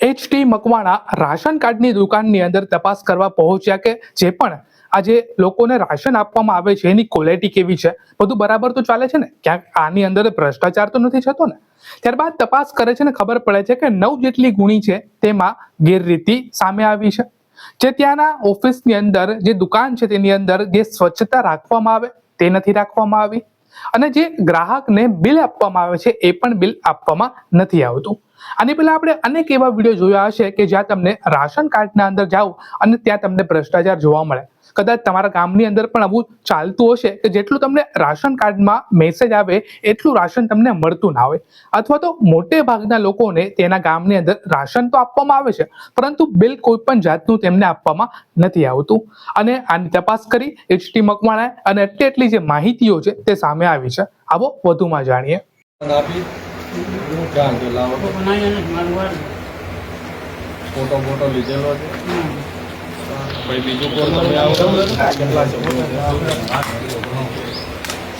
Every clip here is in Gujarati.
એચ.ટી. મકવાણા રાશન કાર્ડની દુકાનની અંદર તપાસ કરવા પહોંચ્યા કે જે પણ આજે લોકોને રાશન આપવામાં આવે છે એની ક્વોલિટી કેવી છે, બધું બરાબર તો ચાલે છે ને, ક્યાંક આની અંદર ભ્રષ્ટાચાર તો નથી થતો ને. ત્યારબાદ તપાસ કરે છે ને ખબર પડે છે કે 9 જેટલી ગુણી છે તેમાં ગેરરીતિ સામે આવી છે. જે ત્યાંના ઓફિસની અંદર જે દુકાન છે તેની અંદર જે સ્વચ્છતા રાખવામાં આવે તે નથી રાખવામાં આવી, અને જે ગ્રાહકને બિલ આપવામાં આવે છે એ પણ બિલ આપવામાં નથી આવતું. આની પહેલા આપણે અનેક એવા વિડીયો જોયા હશે કે જ્યાં તમને રાશન કાર્ડના અંદર જાઓ અને ત્યાં તમને ભ્રષ્ટાચાર જોવા મળે. કદાચ તમારા ગામની અંદર પણ આવું ચાલતું હશે કે જેટલું તમને રાશન કાર્ડમાં મેસેજ આવે એટલું રાશન તમને મળતું ના હોય, અથવા તો મોટે ભાગના લોકોને તેના ગામની અંદર રાશન તો આપવામાં આવે છે પરંતુ બિલ કોઈ પણ જાતનું તેમને આપવામાં નથી આવતું. અને આની તપાસ કરી એચ.ટી. મકવાણા અને એટલી જે માહિતીઓ છે તે સામે આવી છે. આવો વધુમાં જાણીએ. ફોટો લીધેલો છે. ભાઈ બીજું કોઈ તમે આવો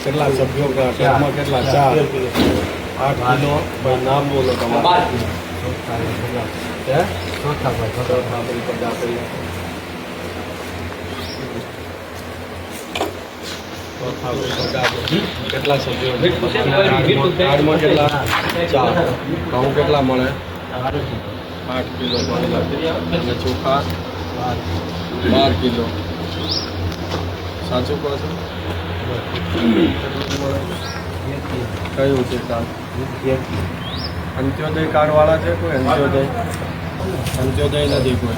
કેટલા સભ્યો ઘરમાં કેટલા 4 8 કિલો ભાઈ નામ બોલો તમારે. કેટલા સભ્યો કાર્ડમાં કેટલા 4 ઘઉં કેટલા મળે 8 કિલો અને ચોખા 12 કિલો. સાચું કહો છો? કયું છે કાર્ડ? અંત્યોદય કાર્ડ વાળા છે કોઈ? અંત્યોદય નથી કોઈ.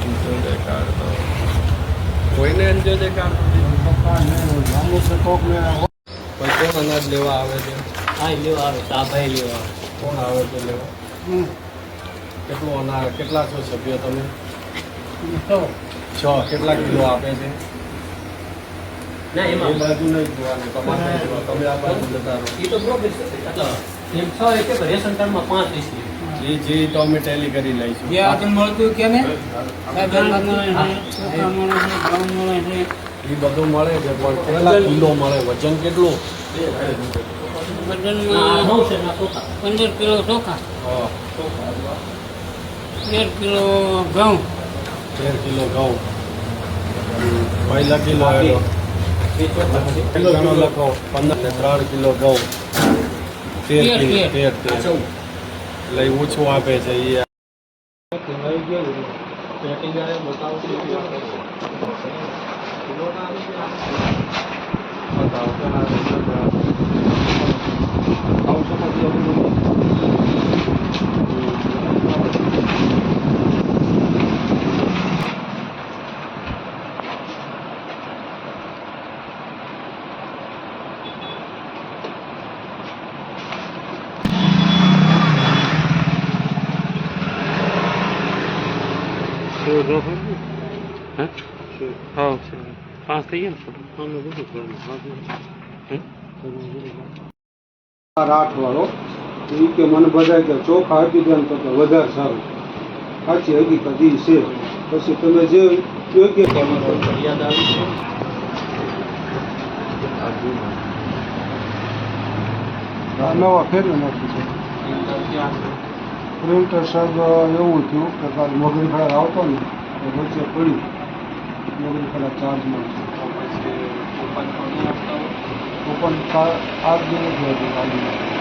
અંત્યોદય કાર્ડ તો કોઈને અંત્યોદય કાર્ડ નથી. કોણ અનાજ લેવા આવે છે? હા લેવા આવે, ભાઈ લેવા આવે. કોણ આવે છે લેવા? કેટલું અનાજ? કેટલા છો સભ્ય તમે? 6. કેટલા કિલો આપે છે? ના એ એમાં બાજુ નહીં જોવાનું, તમારે તમે આ બાજુ જતા રહો. એ તો પ્રોગ્રેસ એમ 6 એટલે રેશન કાર્ડમાં 5 છે. જે તો અમે ટેલી કરી લઈશું. જે આગળ મળતું કે ને એ બધું મળે છે પણ કેટલા કિલો મળે? વજન કેટલું? વજનમાં 15 કિલો ચોખા, હા 13 કિલો ઘઉં, 13 કિલો ઘઉં. ભાઈ લખી લો એનો કિલો લખો. 3 કિલો ઘઉં 13 કિલો 13 એટલે ઓછું આપે છે એ. રાઠવાળો એ કે મને બધા કે ચોખા આપી દે તો કે વધારે સારું. સાચી હકીકત એ છે. પછી તમે જે યોગ્ય ફરિયાદ આવી છે? નવા ફેરવી નાખી છે. પ્રિન્ટર સાહેબ એવું થયું કે કાલે મોગરી ખડા આવતો ને તો વચ્ચે પડ્યું. મોગરી ખડા ચાર્જમાં ઓપન 8 દિવસ ગાડી